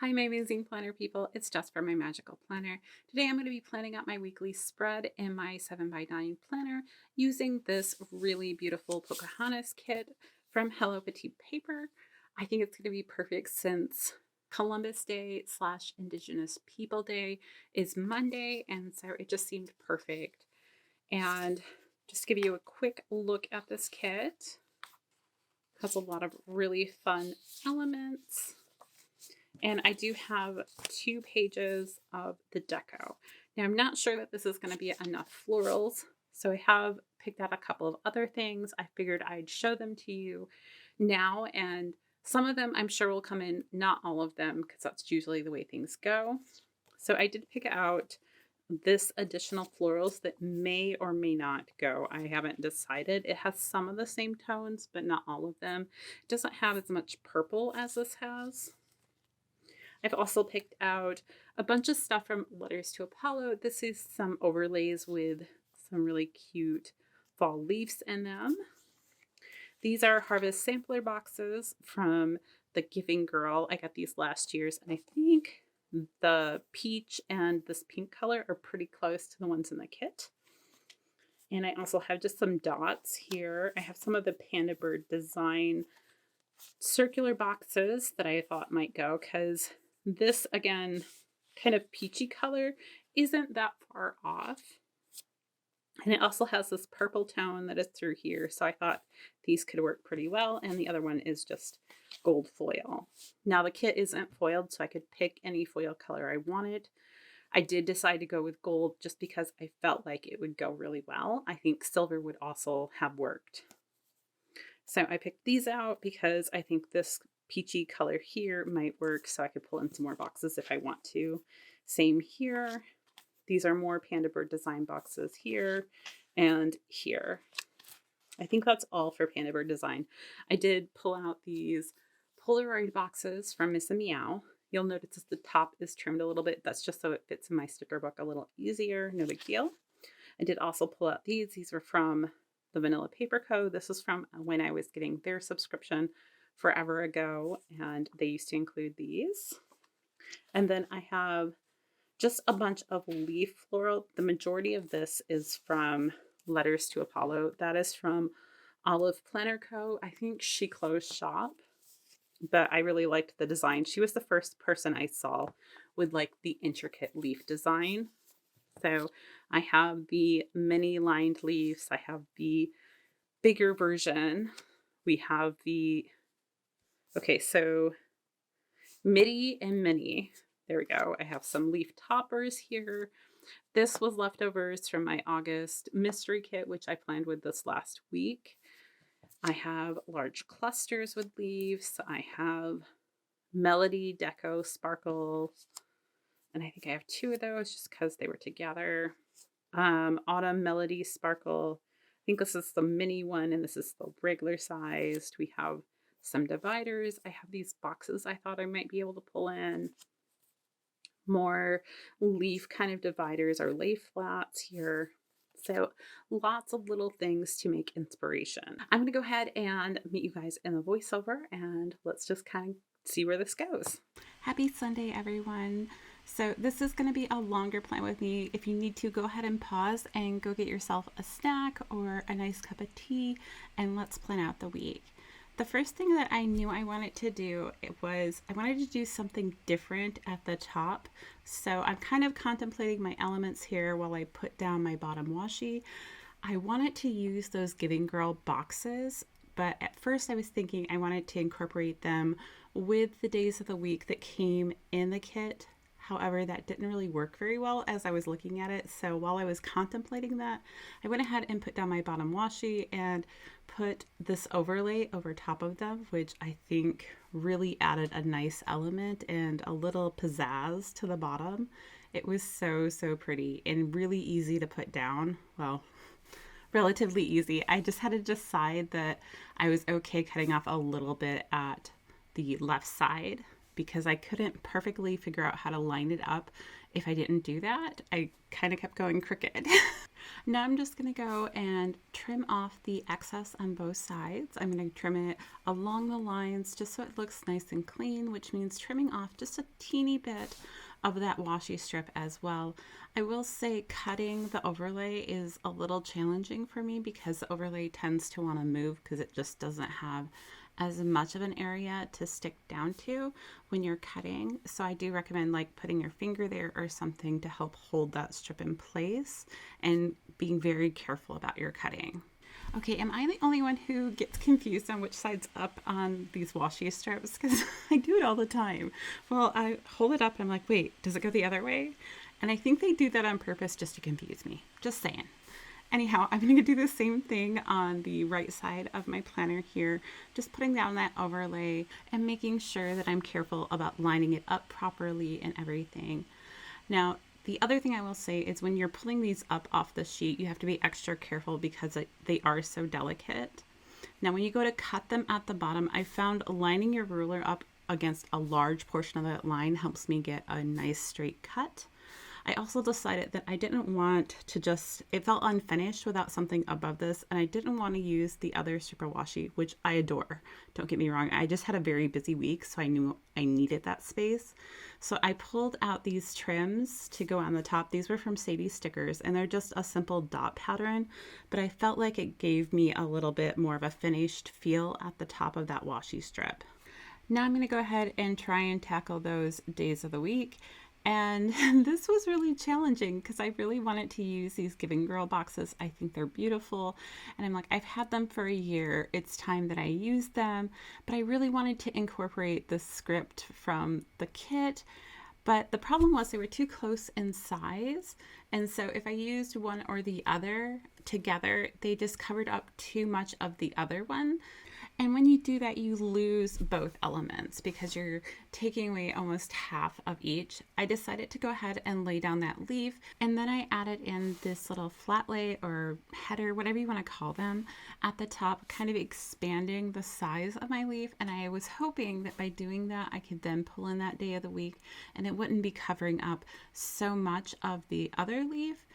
Hi, my amazing planner people. It's Jess from My Magical Planner. Today I'm going to be planning out my weekly spread in my 7x9 planner using this really beautiful Pocahontas kit from Hello Petite Paper. I think it's going to be perfect since Columbus Day / Indigenous People Day is Monday, and so it just seemed perfect. And just to give you a quick look at this kit, it has a lot of really fun elements. And I do have 2 pages of the deco. Now, I'm not sure that this is going to be enough florals, so I have picked out a couple of other things. I figured I'd show them to you now, and some of them I'm sure will come in, not all of them, because that's usually the way things go. So I did pick out this additional florals that may or may not go. I haven't decided. It has some of the same tones, but not all of them. It doesn't have as much purple as this has. I've also picked out a bunch of stuff from Letters to Apollo. This is some overlays with some really cute fall leaves in them. These are Harvest sampler boxes from the Giving Girl. I got these last year's, and I think the peach and this pink color are pretty close to the ones in the kit. And I also have just some dots here. I have some of the Panda Bird design circular boxes that I thought might go, because this, again, kind of peachy color isn't that far off. And it also has this purple tone that is through here, so I thought these could work pretty well. And the other one is just gold foil. Now, the kit isn't foiled, so I could pick any foil color I wanted. I did decide to go with gold just because I felt like it would go really well. I think silver would also have worked. So I picked these out because I think this peachy color here might work, so I could pull in some more boxes if I want to. Same here. These are more Panda Bird design boxes here and here. I think that's all for Panda Bird design. I did pull out these Polaroid boxes from Miss Meow. You'll notice the top is trimmed a little bit. That's just so it fits in my sticker book a little easier. No big deal. I did also pull out these. These were from the Vanilla Paper Co. This was from when I was getting their subscription forever ago, and they used to include these. And then I have just a bunch of leaf floral. The majority of this is from Letters to Apollo. That is from Olive Planner Co. I think she closed shop, but I really liked the design. She was the first person I saw with like the intricate leaf design. So I have the mini lined leaves. I have the bigger version. We have the, okay, so midi and mini. There we go. I have some leaf toppers here. This was leftovers from my August mystery kit, which I planned with this last week. I have large clusters with leaves. I have Melody, Deco, Sparkle, and I think I have 2 of those just because they were together. Autumn, Melody, Sparkle. I think this is the mini one, and this is the regular sized. We have some dividers. I have these boxes I thought I might be able to pull in. More leaf kind of dividers or lay flats here. So lots of little things to make inspiration. I'm going to go ahead and meet you guys in the voiceover, and let's just kind of see where this goes. Happy Sunday, everyone. So this is going to be a longer plan with me. If you need to, go ahead and pause and go get yourself a snack or a nice cup of tea, and let's plan out the week. The first thing that I knew I wanted to do was I wanted to do something different at the top. So I'm kind of contemplating my elements here while I put down my bottom washi. I wanted to use those Giving Girl boxes, but at first I was thinking I wanted to incorporate them with the days of the week that came in the kit. However, that didn't really work very well as I was looking at it. So while I was contemplating that, I went ahead and put down my bottom washi and put this overlay over top of them, which I think really added a nice element and a little pizzazz to the bottom. It was so pretty and really easy to put down. Well, relatively easy. I just had to decide that I was okay cutting off a little bit at the left side, because I couldn't perfectly figure out how to line it up if I didn't do that. I kind of kept going crooked. Now I'm just going to go and trim off the excess on both sides. I'm going to trim it along the lines just so it looks nice and clean, which means trimming off just a teeny bit of that washi strip as well. I will say cutting the overlay is a little challenging for me because the overlay tends to want to move because it just doesn't have as much of an area to stick down to when you're cutting. So I do recommend like putting your finger there or something to help hold that strip in place and being very careful about your cutting. Okay, am I the only one who gets confused on which side's up on these washi strips? Because I do it all the time. Well, I hold it up and I'm like, wait, does it go the other way? And I think they do that on purpose just to confuse me. Just saying. Anyhow, I'm going to do the same thing on the right side of my planner here, just putting down that overlay and making sure that I'm careful about lining it up properly and everything. Now, the other thing I will say is when you're pulling these up off the sheet, you have to be extra careful because they are so delicate. Now, when you go to cut them at the bottom, I found lining your ruler up against a large portion of that line helps me get a nice straight cut. I also decided that I didn't want to it felt unfinished without something above this, and I didn't want to use the other super washi, which I adore. Don't get me wrong, I just had a very busy week, so I knew I needed that space. So I pulled out these trims to go on the top. These were from Sadie Stickers, and they're just a simple dot pattern, but I felt like it gave me a little bit more of a finished feel at the top of that washi strip. Now I'm going to go ahead and try and tackle those days of the week. And this was really challenging because I really wanted to use these Giving Girl boxes. I think they're beautiful. And I'm like, I've had them for a year. It's time that I use them. But I really wanted to incorporate the script from the kit. But the problem was they were too close in size. And so if I used one or the other together, they just covered up too much of the other one. And when you do that, you lose both elements because you're taking away almost half of each. I decided to go ahead and lay down that leaf, and then I added in this little flat lay or header, whatever you want to call them, at the top, kind of expanding the size of my leaf. And I was hoping that by doing that, I could then pull in that day of the week and it wouldn't be covering up so much of the other leaf.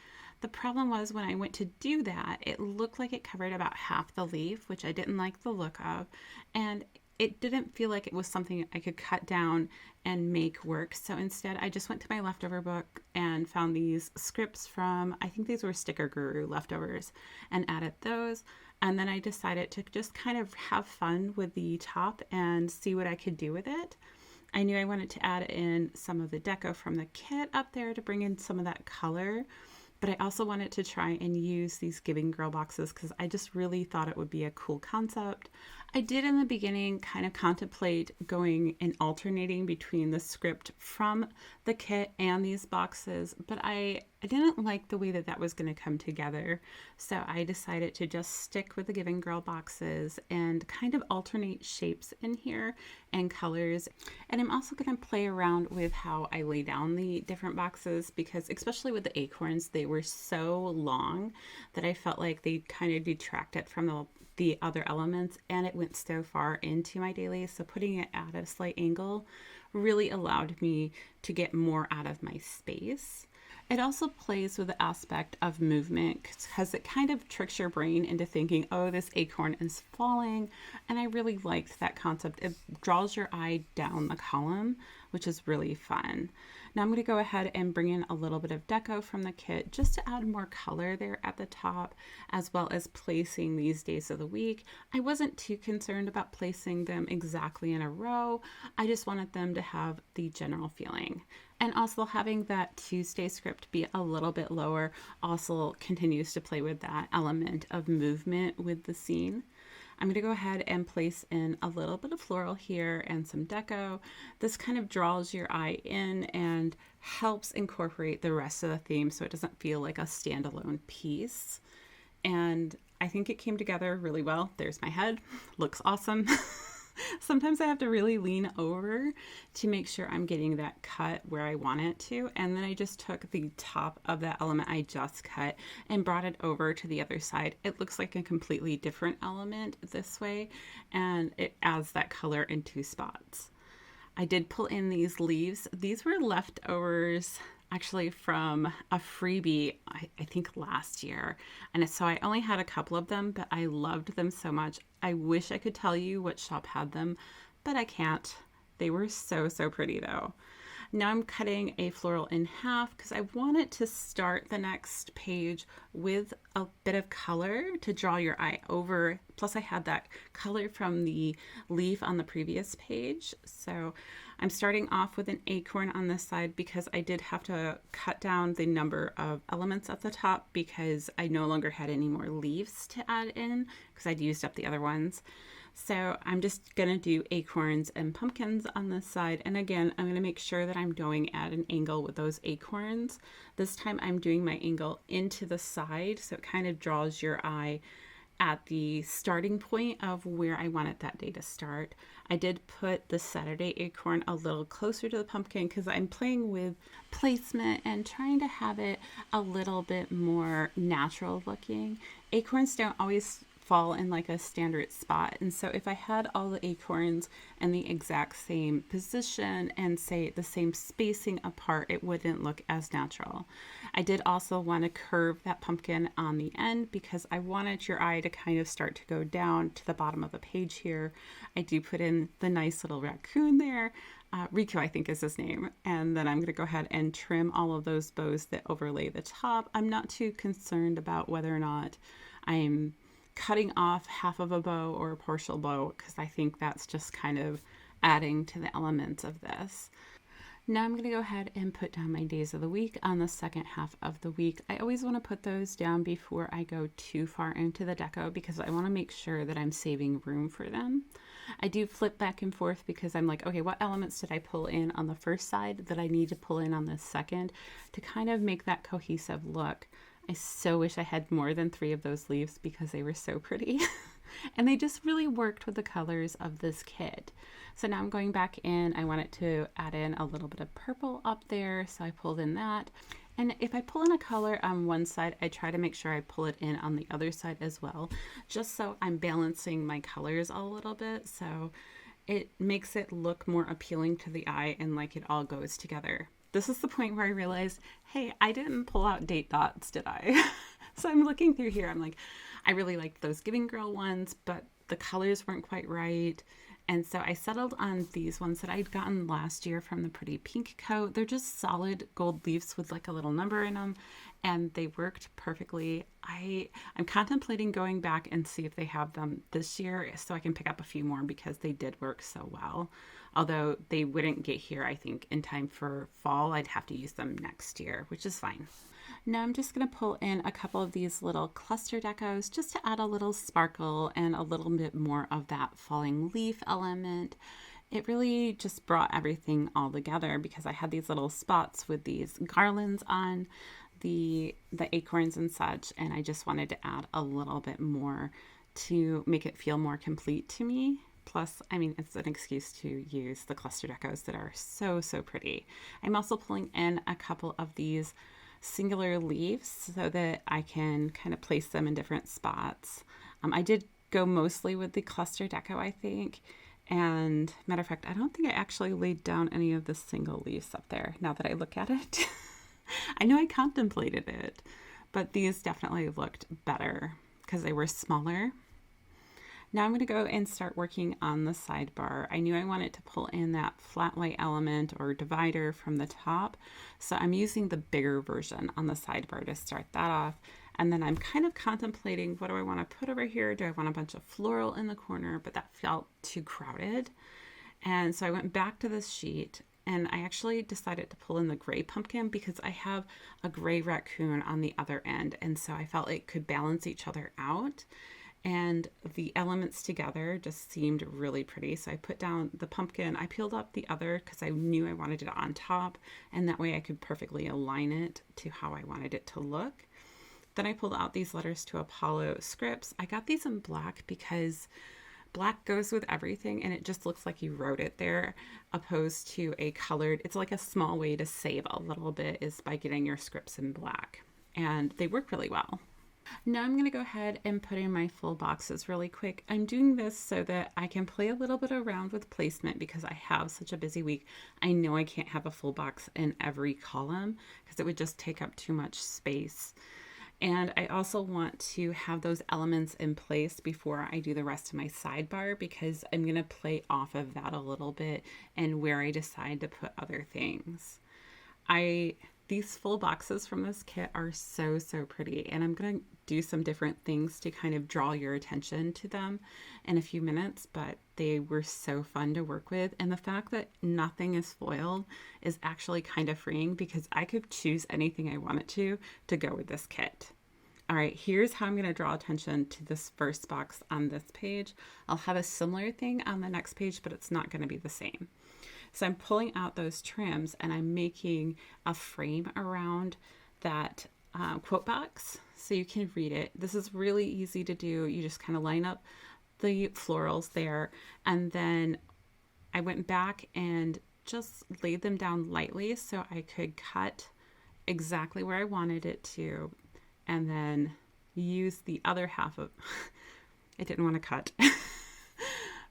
The problem was when I went to do that, it looked like it covered about half the leaf, which I didn't like the look of, and it didn't feel like it was something I could cut down and make work. So instead, I just went to my leftover book and found these scripts from, I think these were Sticker Guru leftovers, and added those. And then I decided to just kind of have fun with the top and see what I could do with it. I knew I wanted to add in some of the deco from the kit up there to bring in some of that color. But I also wanted to try and use these Giving Girl boxes because I just really thought it would be a cool concept. I did in the beginning kind of contemplate going and alternating between the script from the kit and these boxes, but I didn't like the way that that was going to come together. So I decided to just stick with the Giving Girl boxes and kind of alternate shapes in here and colors. And I'm also going to play around with how I lay down the different boxes because especially with the acorns, they were so long that I felt like they kind of detracted from the other elements, and it went so far into my daily. So putting it at a slight angle really allowed me to get more out of my space. It also plays with the aspect of movement because it kind of tricks your brain into thinking, oh, this acorn is falling. And I really liked that concept. It draws your eye down the column, which is really fun. Now I'm going to go ahead and bring in a little bit of deco from the kit just to add more color there at the top, as well as placing these days of the week. I wasn't too concerned about placing them exactly in a row. I just wanted them to have the general feeling. And also having that Tuesday script be a little bit lower also continues to play with that element of movement with the scene. I'm going to go ahead and place in a little bit of floral here and some deco. This kind of draws your eye in and helps incorporate the rest of the theme so it doesn't feel like a standalone piece. And I think it came together really well. There's my head. Looks awesome. Sometimes I have to really lean over to make sure I'm getting that cut where I want it to. And then I just took the top of that element I just cut and brought it over to the other side. It looks like a completely different element this way, and it adds that color in two spots. I did pull in these leaves. These were leftovers actually from a freebie, I think last year. And so I only had a couple of them, but I loved them so much. I wish I could tell you what shop had them, but I can't. They were so, so pretty though. Now I'm cutting a floral in half because I want it to start the next page with a bit of color to draw your eye over. Plus I had that color from the leaf on the previous page. So I'm starting off with an acorn on this side because I did have to cut down the number of elements at the top because I no longer had any more leaves to add in because I'd used up the other ones. So I'm just going to do acorns and pumpkins on this side. And again, I'm going to make sure that I'm going at an angle with those acorns. This time I'm doing my angle into the side, so it kind of draws your eye at the starting point of where I wanted that day to start. I did put the Saturday acorn a little closer to the pumpkin because I'm playing with placement and trying to have it a little bit more natural looking. Acorns don't always fall in like a standard spot, and so if I had all the acorns in the exact same position and say the same spacing apart, it wouldn't look as natural. I did also want to curve that pumpkin on the end because I wanted your eye to kind of start to go down to the bottom of the page here. I do put in the nice little raccoon there. Rico, I think is his name. And then I'm going to go ahead and trim all of those bows that overlay the top. I'm not too concerned about whether or not I'm cutting off half of a bow or a partial bow because I think that's just kind of adding to the elements of this. Now I'm going to go ahead and put down my days of the week on the second half of the week. I always want to put those down before I go too far into the deco because I want to make sure that I'm saving room for them. I do flip back and forth because I'm like, okay, what elements did I pull in on the first side that I need to pull in on the second to kind of make that cohesive look. I so wish I had more than 3 of those leaves because they were so pretty. And they just really worked with the colors of this kit. So now I'm going back in. I wanted to add in a little bit of purple up there, so I pulled in that. And if I pull in a color on one side, I try to make sure I pull it in on the other side as well, just so I'm balancing my colors a little bit. So it makes it look more appealing to the eye and like it all goes together. This is the point where I realized, hey, I didn't pull out date dots, did I? So I'm looking through here. I'm like, I really liked those Giving Girl ones, but the colors weren't quite right. And so I settled on these ones that I'd gotten last year from the Pretty Pink Co. They're just solid gold leaves with like a little number in them, and they worked perfectly. I'm contemplating going back and see if they have them this year so I can pick up a few more because they did work so well. Although they wouldn't get here, I think, in time for fall. I'd have to use them next year, which is fine. Now I'm just going to pull in a couple of these little cluster decos just to add a little sparkle and a little bit more of that falling leaf element. It really just brought everything all together because I had these little spots with these garlands on the acorns and such, and I just wanted to add a little bit more to make it feel more complete to me. Plus, I mean, it's an excuse to use the cluster decos that are so, so pretty. I'm also pulling in a couple of these singular leaves so that I can kind of place them in different spots. I did go mostly with the cluster deco, I think. And matter of fact, I don't think I actually laid down any of the single leaves up there now that I look at it. I know I contemplated it, but these definitely looked better because they were smaller. Now I'm going to go and start working on the sidebar. I knew I wanted to pull in that flat white element or divider from the top, so I'm using the bigger version on the sidebar to start that off. And then I'm kind of contemplating, what do I want to put over here? Do I want a bunch of floral in the corner? But that felt too crowded. And so I went back to this sheet and I actually decided to pull in the gray pumpkin because I have a gray raccoon on the other end. And so I felt it could balance each other out. And the elements together just seemed really pretty. So I put down the pumpkin. I peeled up the other because I knew I wanted it on top. And that way I could perfectly align it to how I wanted it to look. Then I pulled out these letters to Apollo scripts. I got these in black because black goes with everything and it just looks like you wrote it there, opposed to a colored. It's like a small way to save a little bit is by getting your scripts in black. And they work really well. Now I'm going to go ahead and put in my full boxes really quick. I'm doing this so that I can play a little bit around with placement because I have such a busy week. I know I can't have a full box in every column because it would just take up too much space. And I also want to have those elements in place before I do the rest of my sidebar because I'm going to play off of that a little bit and where I decide to put other things. These full boxes from this kit are so pretty, and I'm going to do some different things to kind of draw your attention to them in a few minutes, but they were so fun to work with. And the fact that nothing is foiled is actually kind of freeing because I could choose anything I wanted to go with this kit. All right, here's how I'm going to draw attention to this first box on this page. I'll have a similar thing on the next page, but it's not going to be the same. So I'm pulling out those trims and I'm making a frame around that quote box so you can read it. This is really easy to do. You just kind of line up the florals there, and then I went back and just laid them down lightly so I could cut exactly where I wanted it to, and then use the other half of I didn't want to cut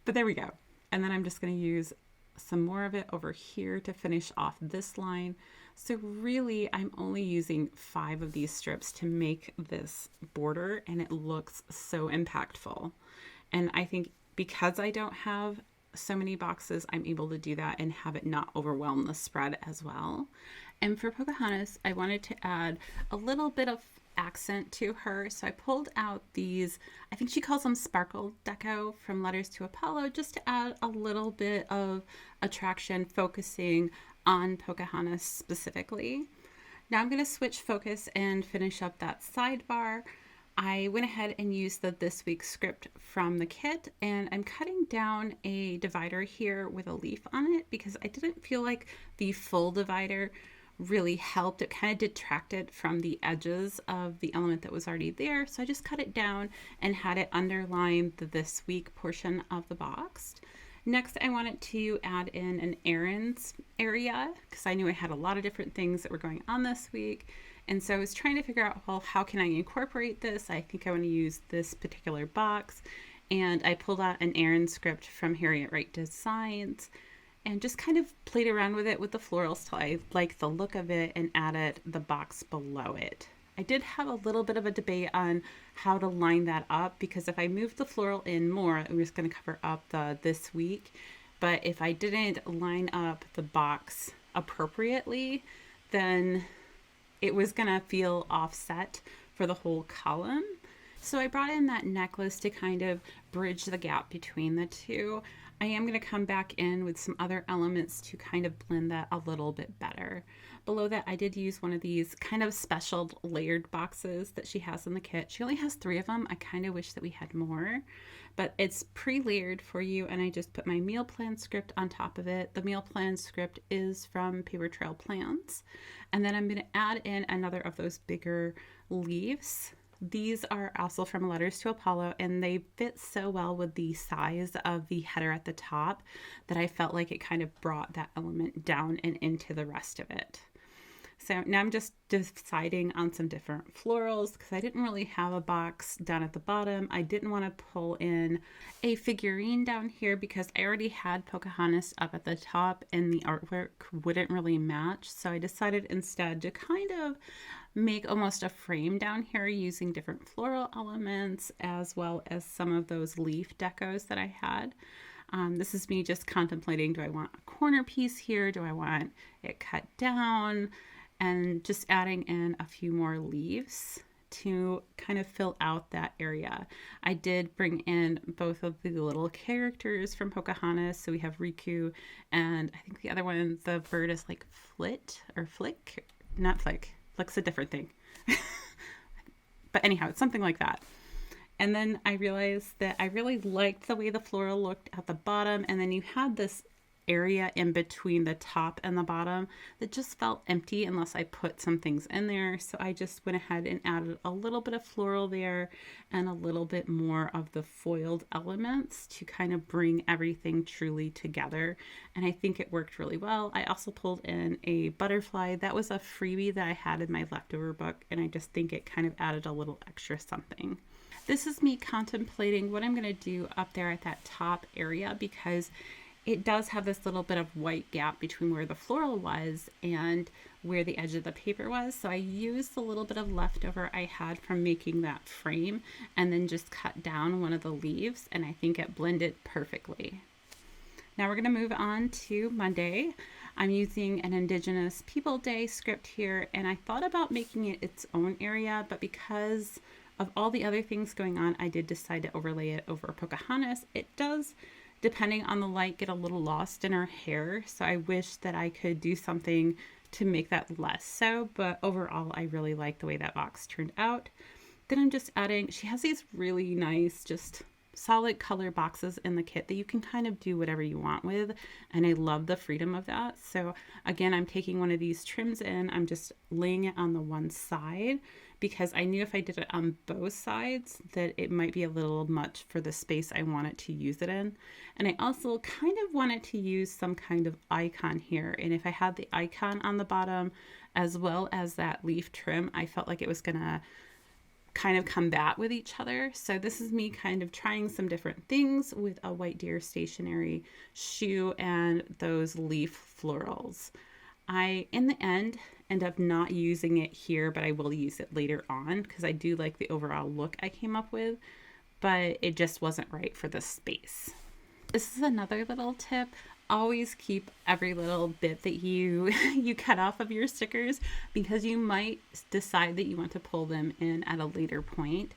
but there we go. And then I'm just going to use some more of it over here to finish off this line. So really I'm only using 5 of these strips to make this border, and it looks so impactful. And I think because I don't have so many boxes, I'm able to do that and have it not overwhelm the spread as well. And for Pocahontas, I wanted to add a little bit of accent to her, so I pulled out these, I think she calls them sparkle deco from Letters to Apollo, just to add a little bit of attraction, focusing on Pocahontas specifically. Now I'm going to switch focus and finish up that sidebar. I went ahead and used the This Week script from the kit, and I'm cutting down a divider here with a leaf on it because I didn't feel like the full divider really helped. It kind of detracted from the edges of the element that was already there, so I just cut it down and had it underline the This Week portion of the box. Next, I wanted to add in an errands area because I knew I had a lot of different things that were going on this week, and so I was trying to figure out, well, how can I incorporate this? I think I want to use this particular box, and I pulled out an errand script from Harriet Wright Designs and just kind of played around with it with the florals till I liked the look of it and added the box below it. I did have a little bit of a debate on how to line that up because if I moved the floral in more, it was going to cover up the This Week. But if I didn't line up the box appropriately, then it was going to feel offset for the whole column. So I brought in that necklace to kind of bridge the gap between the two. I am going to come back in with some other elements to kind of blend that a little bit better. Below that, I did use one of these kind of special layered boxes that she has in the kit. She only has 3 of them. I kind of wish that we had more, but it's pre-layered for you, and I just put my meal plan script on top of it. The meal plan script is from Paper Trail Plans, and then I'm going to add in another of those bigger leaves. These are also from Letters to Apollo, and they fit so well with the size of the header at the top that I felt like it kind of brought that element down and into the rest of it. So now I'm just deciding on some different florals because I didn't really have a box down at the bottom. I didn't want to pull in a figurine down here because I already had Pocahontas up at the top and the artwork wouldn't really match. So I decided instead to kind of make almost a frame down here using different floral elements as well as some of those leaf decos that I had. This is me just contemplating, do I want a corner piece here? Do I want it cut down? And just adding in a few more leaves to kind of fill out that area. I did bring in both of the little characters from Pocahontas. So we have Riku, and I think the other one, the bird is like Flit or Flick, not Flick. Flick's a different thing. But anyhow, it's something like that. And then I realized that I really liked the way the floral looked at the bottom. And then you had this area in between the top and the bottom that just felt empty unless I put some things in there. So I just went ahead and added a little bit of floral there and a little bit more of the foiled elements to kind of bring everything truly together. And I think it worked really well. I also pulled in a butterfly. That was a freebie that I had in my leftover book, and I just think it kind of added a little extra something. This is me contemplating what I'm going to do up there at that top area, because it does have this little bit of white gap between where the floral was and where the edge of the paper was. So I used the little bit of leftover I had from making that frame and then just cut down one of the leaves, and I think it blended perfectly. Now we're going to move on to Monday. I'm using an Indigenous People Day script here, and I thought about making it its own area, but because of all the other things going on, I did decide to overlay it over Pocahontas. It does, depending on the light, get a little lost in her hair, so I wish that I could do something to make that less so, but overall I really like the way that box turned out. Then I'm just adding, she has these really nice just solid color boxes in the kit that you can kind of do whatever you want with, and I love the freedom of that. So again, I'm taking one of these trims in, I'm just laying it on the one side because I knew if I did it on both sides that it might be a little much for the space I wanted to use it in. And I also kind of wanted to use some kind of icon here, and if I had the icon on the bottom as well as that leaf trim, I felt like it was gonna kind of combat with each other. So this is me kind of trying some different things with a white deer stationery shoe and those leaf florals. I, in the end up not using it here, but I will use it later on because I do like the overall look I came up with, but it just wasn't right for the space. This is another little tip. Always keep every little bit that you cut off of your stickers, because you might decide that you want to pull them in at a later point.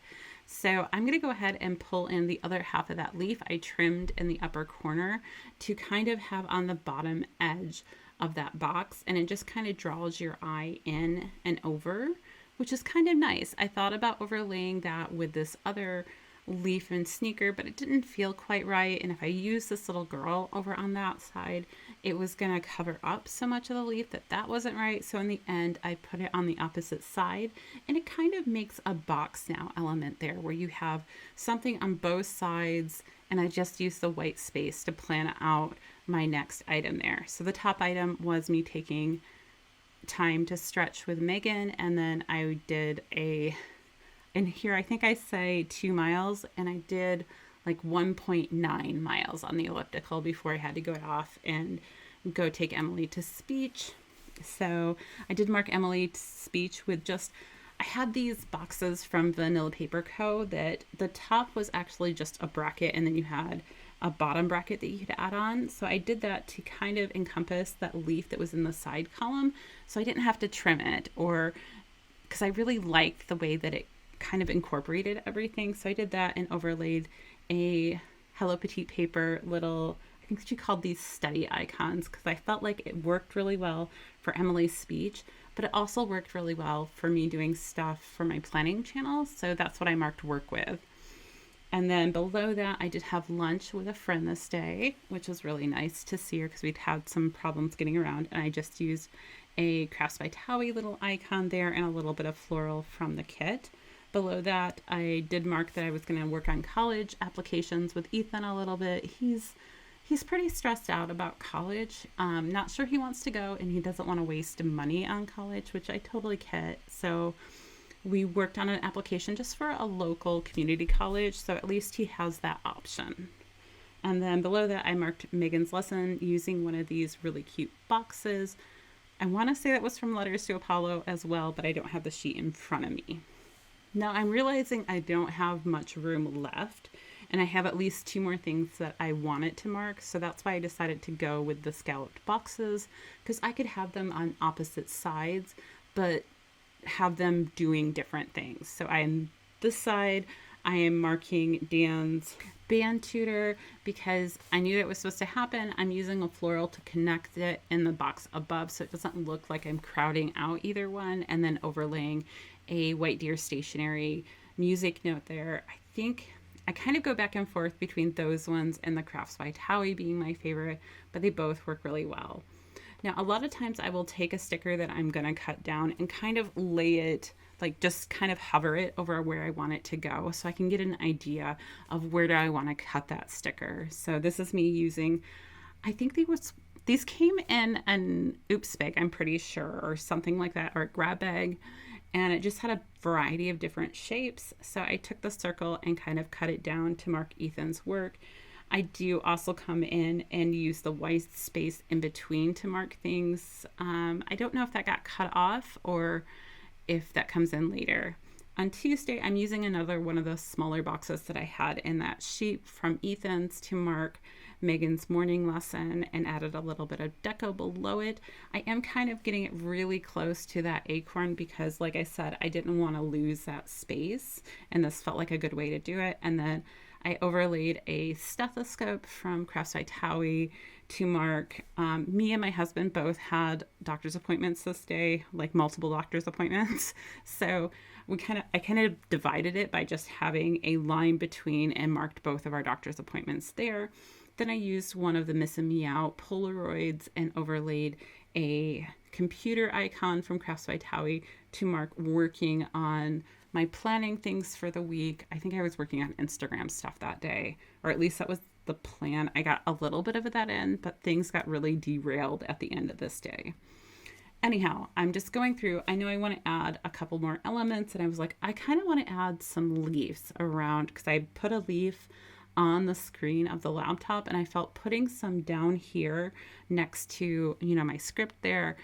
So I'm going to go ahead and pull in the other half of that leaf I trimmed in the upper corner to kind of have on the bottom edge of that box, and it just kind of draws your eye in and over, which is kind of nice. I thought about overlaying that with this other leaf and sneaker, but it didn't feel quite right, and if I use this little girl over on that side, it was gonna cover up so much of the leaf that wasn't right. So in the end I put it on the opposite side, and it kind of makes a box now element there where you have something on both sides, and I just used the white space to plan out my next item there. So the top item was me taking time to stretch with Megan, and then I did and here I think I say 2 miles, and I did like 1.9 miles on the elliptical before I had to go off and go take Emily to speech. So I did mark Emily to speech with just, I had these boxes from Vanilla Paper Co. that the top was actually just a bracket, and then you had a bottom bracket that you could add on. So I did that to kind of encompass that leaf that was in the side column, so I didn't have to trim it, or because I really liked the way that it kind of incorporated everything. So I did that and overlaid a Hello Petite Paper little, I think she called these study icons, because I felt like it worked really well for Emily's speech, but it also worked really well for me doing stuff for my planning channel. So that's what I marked work with. And then below that, I did have lunch with a friend this day, which was really nice to see her because we'd had some problems getting around, and I just used a Crafts by Towie little icon there and a little bit of floral from the kit. Below that, I did mark that I was going to work on college applications with Ethan a little bit. He's pretty stressed out about college. Not sure he wants to go, and he doesn't want to waste money on college, which I totally get. So we worked on an application just for a local community college, so at least he has that option. And then below that, I marked Megan's lesson using one of these really cute boxes. I want to say that was from Letters to Apollo as well, but I don't have the sheet in front of me. Now I'm realizing I don't have much room left, and I have at least 2 more things that I wanted to mark, so that's why I decided to go with the scalloped boxes, because I could have them on opposite sides but have them doing different things. So on this side I am marking Dan's band tutor because I knew it was supposed to happen. I'm using a floral to connect it in the box above so it doesn't look like I'm crowding out either one, and then overlaying a white deer stationery music note there. I think I kind of go back and forth between those ones and the Crafts by Towie being my favorite, but they both work really well. Now, a lot of times I will take a sticker that I'm going to cut down and kind of lay it, like just kind of hover it over where I want it to go so I can get an idea of where do I want to cut that sticker. So this is me using, I think these came in an oops bag, I'm pretty sure, or something like that, or a grab bag. And it just had a variety of different shapes. So I took the circle and kind of cut it down to mark Ethan's work. I do also come in and use the white space in between to mark things. I don't know if that got cut off or if that comes in later. On Tuesday, I'm using another one of those smaller boxes that I had in that sheet from Ethan's to mark Megan's morning lesson and added a little bit of deco below it. I am kind of getting it really close to that acorn because, like I said, I didn't want to lose that space, and this felt like a good way to do it. And then I overlaid a stethoscope from Crafts by Towie to mark. Me and my husband both had doctor's appointments this day, like multiple doctor's appointments. So I kind of divided it by just having a line between and marked both of our doctor's appointments there. Then I used one of the Miss and Meow Polaroids and overlaid a computer icon from Crafts by Towie to mark working on my planning things for the week. I think I was working on Instagram stuff that day, or at least that was the plan. I got a little bit of that in, but things got really derailed at the end of this day. Anyhow, I'm just going through. I know I want to add a couple more elements, and I was like, I kind of want to add some leaves around because I put a leaf on the screen of the laptop, and I felt putting some down here next to, my script there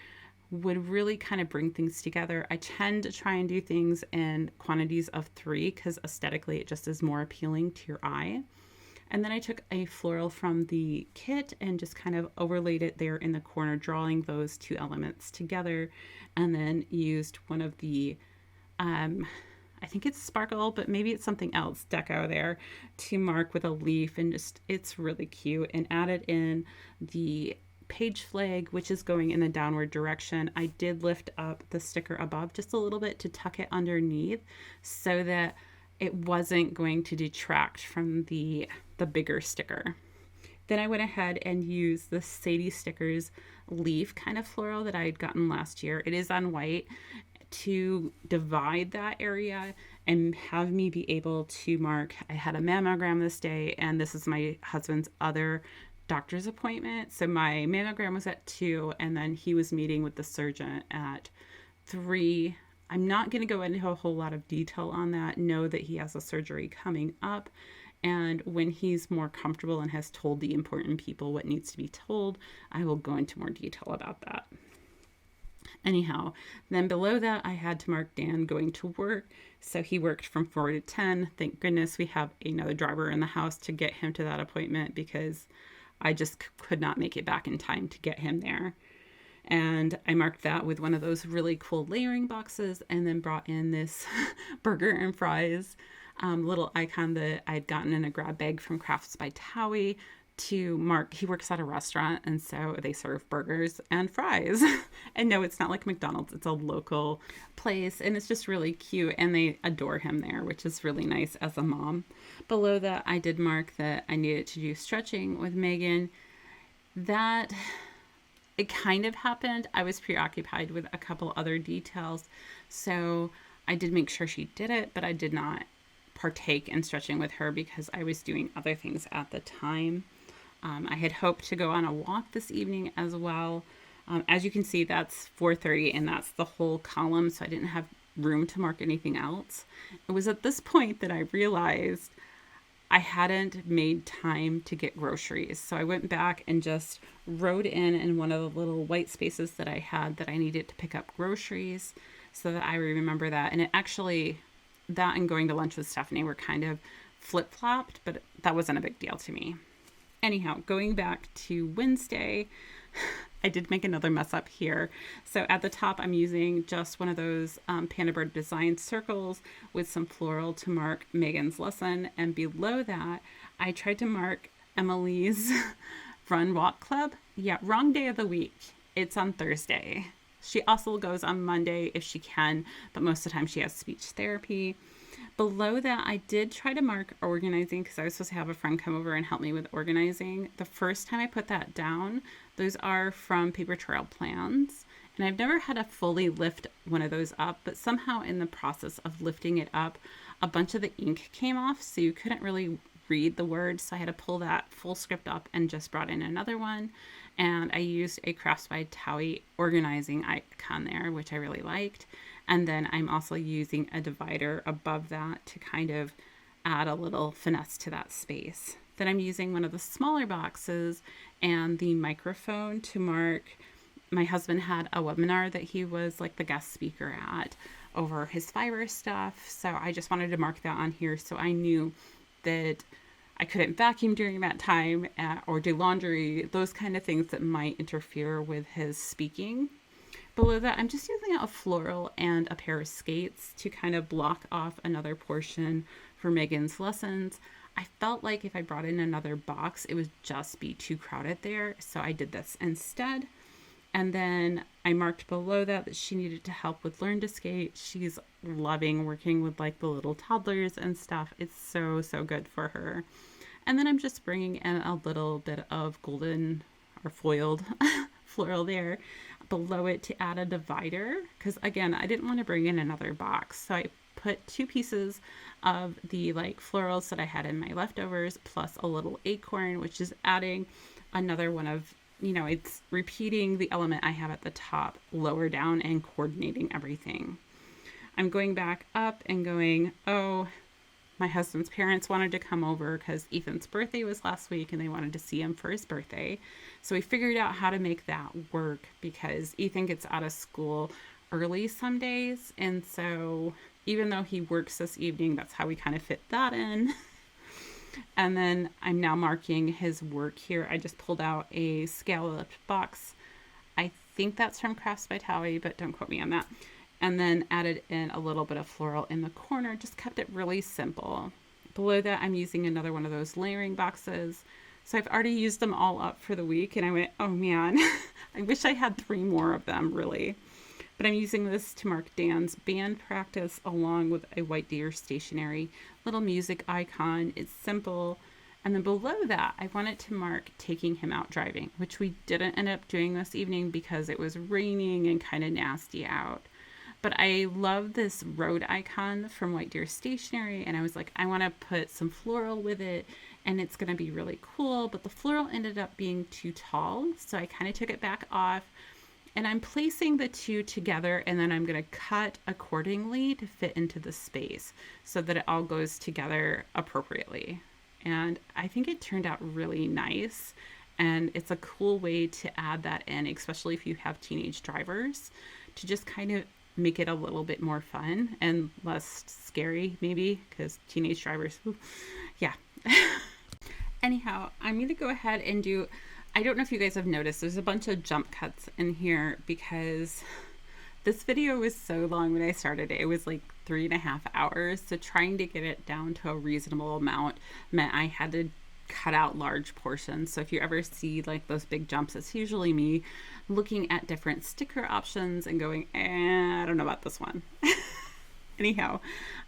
would really kind of bring things together. I tend to try and do things in quantities of 3 because aesthetically it just is more appealing to your eye. And then I took a floral from the kit and just kind of overlaid it there in the corner, drawing those two elements together, and then used one of the I think it's sparkle, but maybe it's something else, Deco there, to mark with a leaf, and just, it's really cute. And added in the page flag, which is going in the downward direction. I did lift up the sticker above just a little bit to tuck it underneath so that it wasn't going to detract from the bigger sticker. Then I went ahead and used the Sadie Stickers leaf kind of floral that I had gotten last year. It is on white, to divide that area and have me be able to mark. I had a mammogram this day, and this is my husband's other doctor's appointment. So my mammogram was at 2, and then he was meeting with the surgeon at 3. I'm not going to go into a whole lot of detail on that. Know that he has a surgery coming up, and when he's more comfortable and has told the important people what needs to be told, I will go into more detail about that. Anyhow, then below that, I had to mark Dan going to work. So he worked from 4 to 10. Thank goodness we have another driver in the house to get him to that appointment because I just could not make it back in time to get him there. And I marked that with one of those really cool layering boxes, and then brought in this burger and fries little icon that I'd gotten in a grab bag from Crafts by Towie to mark. He works at a restaurant, and so they serve burgers and fries. And no, it's not like McDonald's, it's a local place, and it's just really cute, and they adore him there, which is really nice as a mom. Below that, I did mark that I needed to do stretching with Megan. That it kind of happened. I was preoccupied with a couple other details, so I did make sure she did it, but I did not partake in stretching with her because I was doing other things at the time. I had hoped to go on a walk this evening as well. As you can see, that's 4:30, and that's the whole column, so I didn't have room to mark anything else. It was at this point that I realized I hadn't made time to get groceries. So I went back and just wrote in one of the little white spaces that I had that I needed to pick up groceries so that I remember that. And it actually, that and going to lunch with Stephanie were kind of flip-flopped, but that wasn't a big deal to me. Anyhow, going back to Wednesday, I did make another mess up here. So at the top, I'm using just one of those Panda Bird design circles with some floral to mark Megan's lesson. And below that, I tried to mark Emily's Run Walk Club. Yeah, wrong day of the week. It's on Thursday. She also goes on Monday if she can, but most of the time she has speech therapy. Below that, I did try to mark organizing because I was supposed to have a friend come over and help me with organizing. The first time I put that down, those are from Paper Trail Plans. And I've never had to fully lift one of those up, but somehow in the process of lifting it up, a bunch of the ink came off, so you couldn't really read the words. So I had to pull that full script up and just brought in another one. And I used a Crafts by Towie organizing icon there, which I really liked. And then I'm also using a divider above that to kind of add a little finesse to that space. Then I'm using one of the smaller boxes and the microphone to mark. My husband had a webinar that he was like the guest speaker at over his fiber stuff. So I just wanted to mark that on here so I knew that I couldn't vacuum during that time or do laundry, those kind of things that might interfere with his speaking. Below that, I'm just using a floral and a pair of skates to kind of block off another portion for Megan's lessons. I felt like if I brought in another box, it would just be too crowded there. So I did this instead. And then I marked below that she needed to help with Learn to Skate. She's loving working with like the little toddlers and stuff. It's so, so good for her. And then I'm just bringing in a little bit of golden or foiled floral there below it to add a divider. Because again, I didn't want to bring in another box. So I put 2 pieces of the like florals that I had in my leftovers plus a little acorn, which is adding another one of, it's repeating the element I have at the top, lower down and coordinating everything. I'm going back up and going, oh, my husband's parents wanted to come over because Ethan's birthday was last week and they wanted to see him for his birthday. So we figured out how to make that work because Ethan gets out of school early some days. And so even though he works this evening, that's how we kind of fit that in. And then I'm now marking his work here. I just pulled out a scalloped box. I think that's from Crafts by Towie, but don't quote me on that. And then added in a little bit of floral in the corner, just kept it really simple. Below that, I'm using another one of those layering boxes. So I've already used them all up for the week and I went, oh man, I wish I had 3 more of them really. But I'm using this to mark Dan's band practice along with a white deer stationery little music icon. It's simple. And then below that, I wanted to mark taking him out driving, which we didn't end up doing this evening because it was raining and kind of nasty out. But I love this road icon from White Deer Stationery, and I was like, I want to put some floral with it, and it's going to be really cool. But the floral ended up being too tall, so I kind of took it back off. And I'm placing the 2 together, and then I'm going to cut accordingly to fit into the space so that it all goes together appropriately. And I think it turned out really nice, and it's a cool way to add that in, especially if you have teenage drivers, to just kind of make it a little bit more fun and less scary maybe, because teenage drivers, yeah. Anyhow, I'm going to go ahead and do, I don't know if you guys have noticed, there's a bunch of jump cuts in here because this video was so long when I started it. It was like 3.5 hours. So trying to get it down to a reasonable amount meant I had to cut out large portions. So if you ever see like those big jumps, it's usually me looking at different sticker options and going, I don't know about this one. Anyhow,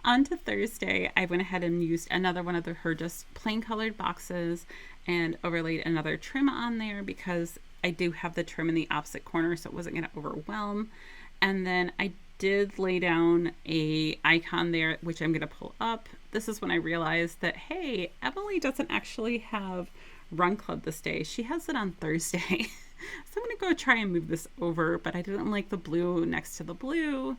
on to Thursday, I went ahead and used another one of her just plain colored boxes and overlaid another trim on there because I do have the trim in the opposite corner, so it wasn't going to overwhelm. And then I did lay down a icon there, which I'm going to pull up. This is when I realized that, hey, Emily doesn't actually have Run Club this day. She has it on Thursday. So I'm going to go try and move this over, but I didn't like the blue next to the blue.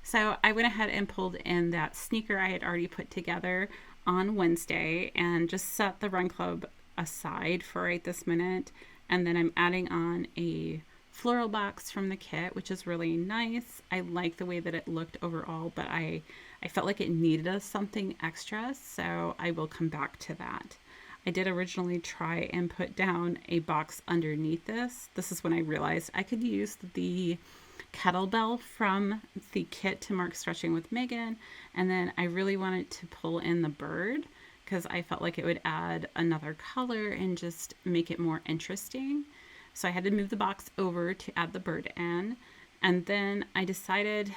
So I went ahead and pulled in that sneaker I had already put together on Wednesday and just set the Run Club aside for right this minute. And then I'm adding on a floral box from the kit, which is really nice. I like the way that it looked overall, but I felt like it needed something extra, so I will come back to that. I did originally try and put down a box underneath this. This is when I realized I could use the kettlebell from the kit to mark stretching with Megan, and then I really wanted to pull in the bird because I felt like it would add another color and just make it more interesting. So I had to move the box over to add the bird in, and then I decided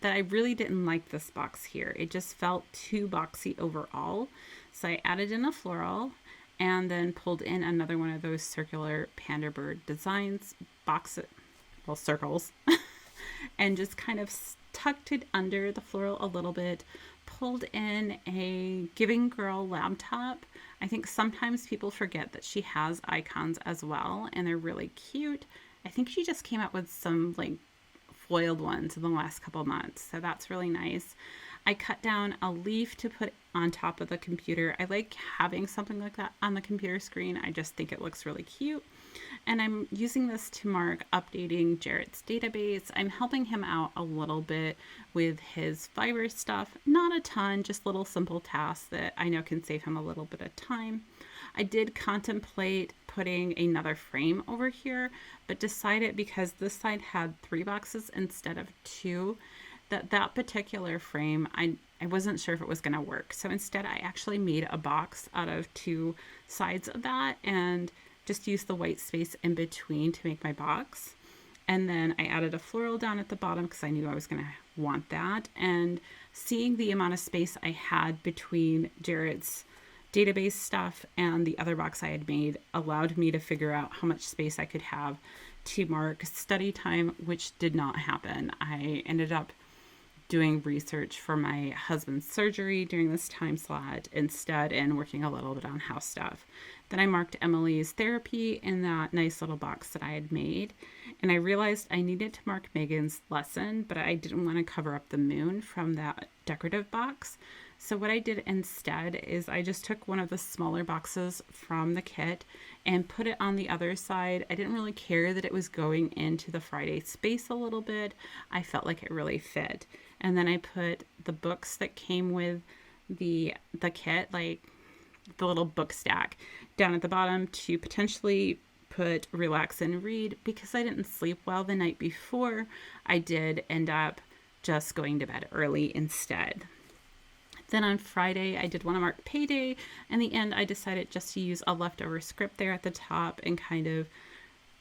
that I really didn't like this box here. It just felt too boxy overall. So I added in a floral and then pulled in another one of those circular panda bird designs boxes, well, circles, and just kind of tucked it under the floral a little bit, pulled in a Giving Girl laptop. I think sometimes people forget that she has icons as well, and they're really cute. I think she just came out with some like foiled ones in the last couple months, so that's really nice. I cut down a leaf to put on top of the computer. I like having something like that on the computer screen. I just think it looks really cute. And I'm using this to mark updating Jarrett's database. I'm helping him out a little bit with his fiber stuff. Not a ton, just little simple tasks that I know can save him a little bit of time. I did contemplate putting another frame over here, but decided because this side had 3 boxes instead of 2, that particular frame, I wasn't sure if it was going to work. So instead I actually made a box out of 2 sides of that and just used the white space in between to make my box. And then I added a floral down at the bottom because I knew I was going to want that. And seeing the amount of space I had between Jarrett's database stuff and the other box I had made allowed me to figure out how much space I could have to mark study time, which did not happen. I ended up doing research for my husband's surgery during this time slot instead and working a little bit on house stuff. Then I marked Emily's therapy in that nice little box that I had made. And I realized I needed to mark Megan's lesson, but I didn't want to cover up the moon from that decorative box. So what I did instead is I just took one of the smaller boxes from the kit and put it on the other side. I didn't really care that it was going into the Friday space a little bit. I felt like it really fit. And then I put the books that came with the kit, like the little book stack, down at the bottom to potentially put relax and read. Because I didn't sleep well the night before, I did end up just going to bed early instead. Then on Friday, I did want to mark payday. In the end, I decided just to use a leftover script there at the top and kind of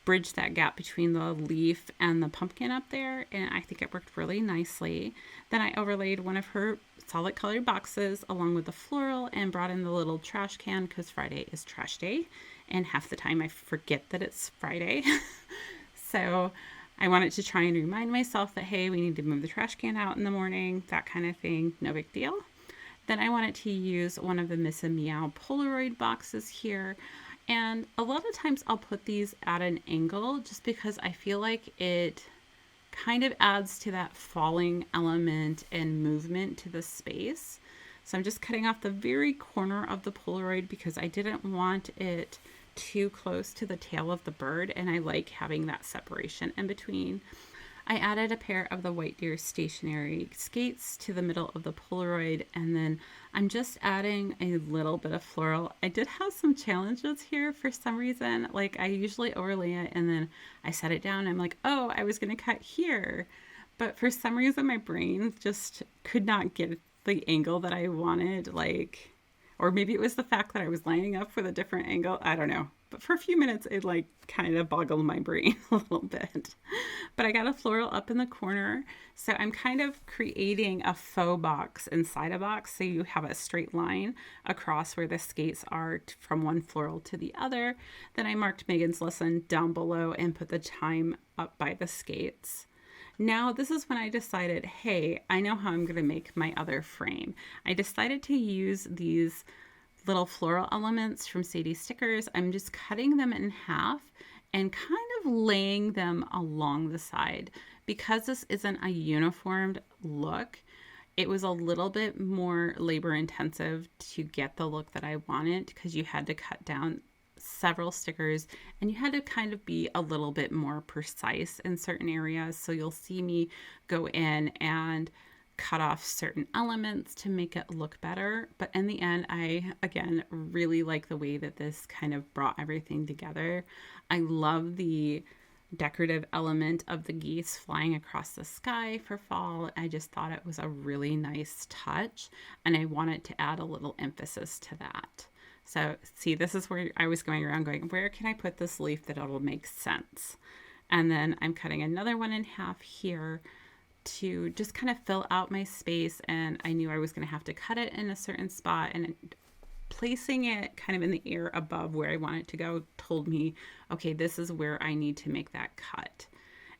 bridge that gap between the leaf and the pumpkin up there. And I think it worked really nicely. Then I overlaid one of her solid colored boxes along with the floral and brought in the little trash can because Friday is trash day. And half the time I forget that it's Friday. So I wanted to try and remind myself that, hey, we need to move the trash can out in the morning, that kind of thing. No big deal. Then I wanted to use one of the Miss and Meow Polaroid boxes here. And a lot of times I'll put these at an angle just because I feel like it kind of adds to that falling element and movement to the space. So I'm just cutting off the very corner of the Polaroid because I didn't want it too close to the tail of the bird, and I like having that separation in between. I added a pair of the White Deer stationary skates to the middle of the Polaroid, and then I'm just adding a little bit of floral. I did have some challenges here for some reason. Like I usually overlay it and then I set it down. I'm like, oh, I was going to cut here. But for some reason, my brain just could not get the angle that I wanted. Like, or maybe it was the fact that I was lining up with a different angle. I don't know. But for a few minutes, it like kind of boggled my brain a little bit. But I got a floral up in the corner. So I'm kind of creating a faux box inside a box. So you have a straight line across where the skates are from one floral to the other. Then I marked Megan's lesson down below and put the time up by the skates. Now, this is when I decided, hey, I know how I'm going to make my other frame. I decided to use these little floral elements from Sadie Stickers. I'm just cutting them in half and kind of laying them along the side. Because this isn't a uniformed look, it was a little bit more labor intensive to get the look that I wanted because you had to cut down several stickers and you had to kind of be a little bit more precise in certain areas. So you'll see me go in and cut off certain elements to make it look better. But in the end, I, again, really like the way that this kind of brought everything together. I love the decorative element of the geese flying across the sky for fall. I just thought it was a really nice touch, and I wanted to add a little emphasis to that. So see, this is where I was going around going, where can I put this leaf that it'll make sense? And then I'm cutting another one in half here to just kind of fill out my space, and I knew I was going to have to cut it in a certain spot, and placing it kind of in the air above where I want it to go told me, okay, this is where I need to make that cut.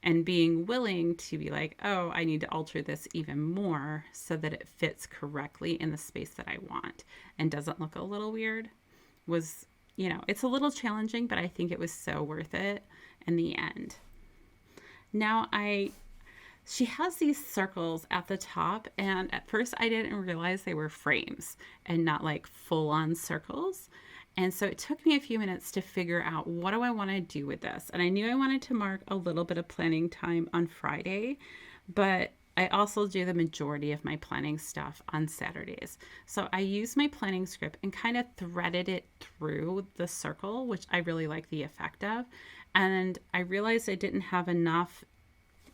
And being willing to be like, oh, I need to alter this even more so that it fits correctly in the space that I want and doesn't look a little weird was, it's a little challenging, but I think it was so worth it in the end. Now she has these circles at the top, and at first I didn't realize they were frames and not like full-on circles. And so it took me a few minutes to figure out, what do I want to do with this? And I knew I wanted to mark a little bit of planning time on Friday, but I also do the majority of my planning stuff on Saturdays. So I used my planning script and kind of threaded it through the circle, which I really like the effect of. And I realized I didn't have enough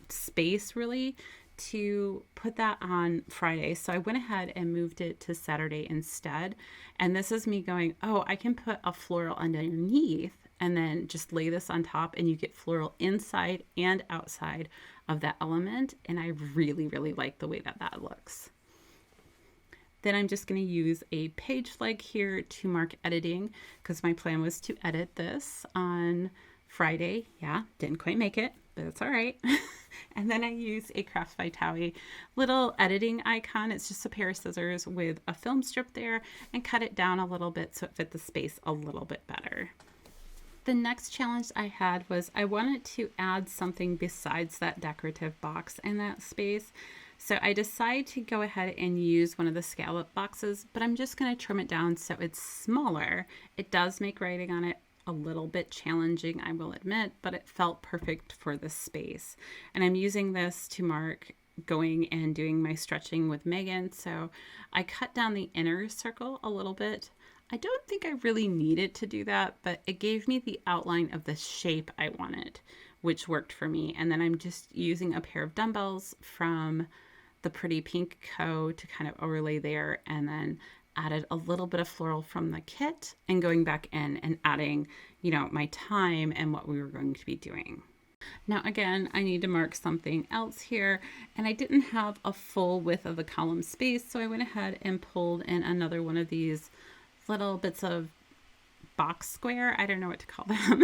space really to put that on Friday. So I went ahead and moved it to Saturday instead. And this is me going, oh, I can put a floral underneath and then just lay this on top, and you get floral inside and outside of that element. And I really, really like the way that that looks. Then I'm just going to use a page flag here to mark editing, because my plan was to edit this on Friday. Yeah, didn't quite make it, but it's all right. And then I use a Crafts by Towie little editing icon. It's just a pair of scissors with a film strip there, and cut it down a little bit so it fit the space a little bit better. The next challenge I had was I wanted to add something besides that decorative box in that space. So I decided to go ahead and use one of the scallop boxes, but I'm just going to trim it down so it's smaller. It does make writing on it a little bit challenging, I will admit, but it felt perfect for the space. And I'm using this to mark going and doing my stretching with Megan. So I cut down the inner circle a little bit. I don't think I really needed to do that, but it gave me the outline of the shape I wanted, which worked for me. And then I'm just using a pair of dumbbells from the Pretty Pink Co. to kind of overlay there, and then added a little bit of floral from the kit and going back in and adding, my time and what we were going to be doing. Now, again, I need to mark something else here, and I didn't have a full width of the column space, so I went ahead and pulled in another one of these little bits of box square, I don't know what to call them,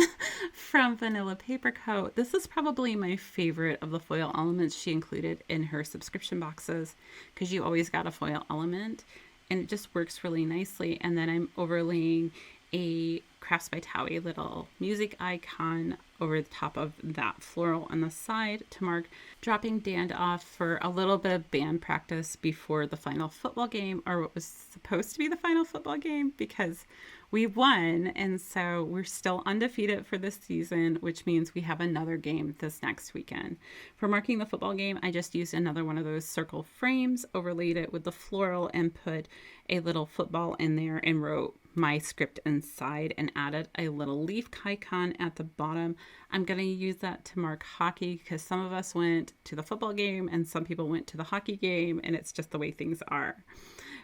from Vanilla Paper Co. This is probably my favorite of the foil elements she included in her subscription boxes, because you always got a foil element, and it just works really nicely. And then I'm overlaying a Crafts by Towie little music icon over the top of that floral on the side to mark dropping Dan off for a little bit of band practice before the final football game, or what was supposed to be the final football game, because we won, and so we're still undefeated for this season, which means we have another game this next weekend. For marking the football game, I just used another one of those circle frames, overlaid it with the floral, and put a little football in there and wrote my script inside and added a little leaf icon at the bottom. I'm going to use that to mark hockey, because some of us went to the football game and some people went to the hockey game, and it's just the way things are.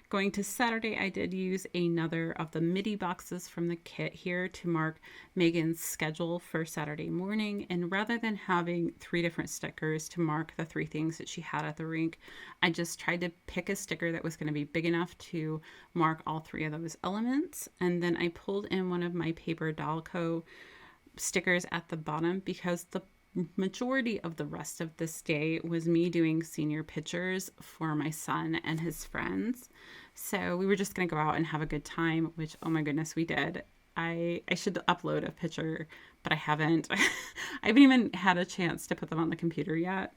Going to Saturday, I did use another of the midi boxes from the kit here to mark Megan's schedule for Saturday morning. And rather than having 3 different stickers to mark the 3 things that she had at the rink, I just tried to pick a sticker that was going to be big enough to mark all 3 of those elements. And then I pulled in one of my Paper Doll Co. stickers at the bottom, because the majority of the rest of this day was me doing senior pictures for my son and his friends. So we were just going to go out and have a good time, which, oh my goodness, we did. I should upload a picture, but I haven't. I haven't even had a chance to put them on the computer yet.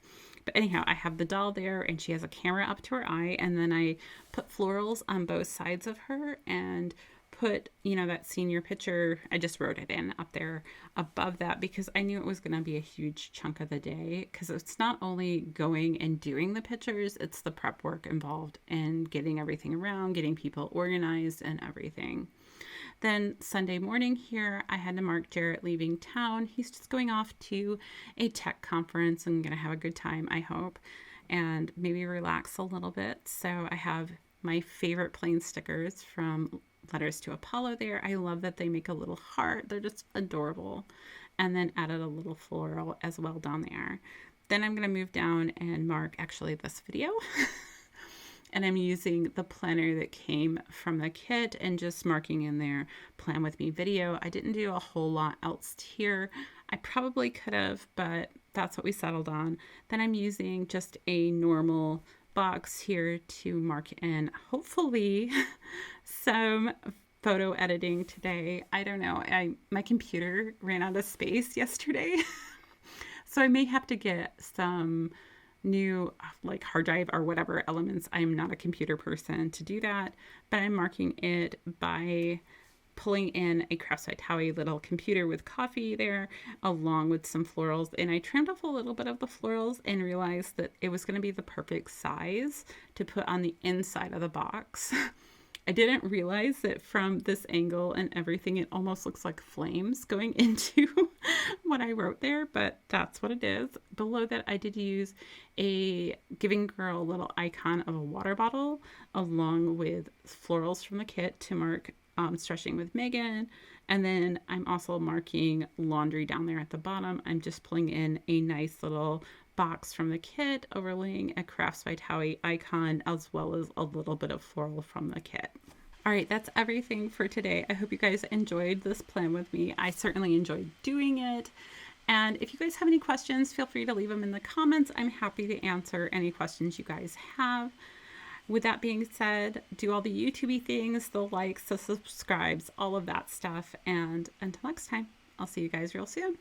But anyhow, I have the doll there, and she has a camera up to her eye, and then I put florals on both sides of her and put, that senior picture, I just wrote it in up there above that, because I knew it was going to be a huge chunk of the day, because it's not only going and doing the pictures, it's the prep work involved in getting everything around, getting people organized and everything. Then Sunday morning here, I had to mark Jarrett leaving town. He's just going off to a tech conference and going to have a good time, I hope, and maybe relax a little bit. So I have my favorite plain stickers from Letters to Apollo there. I love that they make a little heart. They're just adorable. And then added a little floral as well down there. Then I'm going to move down and mark actually this video. And I'm using the planner that came from the kit and just marking in there plan with me video. I didn't do a whole lot else here. I probably could have, but that's what we settled on. Then I'm using just a normal box here to mark in hopefully some photo editing today. I don't know. My computer ran out of space yesterday. So I may have to get some new like hard drive or whatever elements. I'm not a computer person to do that, but I'm marking it by pulling in a Crafts by Towie little computer with coffee there, along with some florals. And I trimmed off a little bit of the florals and realized that it was going to be the perfect size to put on the inside of the box. I didn't realize that from this angle and everything, it almost looks like flames going into what I wrote there, but that's what it is. Below that, I did use a Giving Girl little icon of a water bottle along with florals from the kit to mark Stretching with Megan. And then I'm also marking laundry down there at the bottom. I'm just pulling in a nice little box from the kit, overlaying a Crafts by Towie icon, as well as a little bit of floral from the kit. All right, that's everything for today. I hope you guys enjoyed this plan with me. I certainly enjoyed doing it. And if you guys have any questions, feel free to leave them in the comments. I'm happy to answer any questions you guys have. With that being said, do all the YouTube-y things, the likes, the subscribes, all of that stuff. And until next time, I'll see you guys real soon.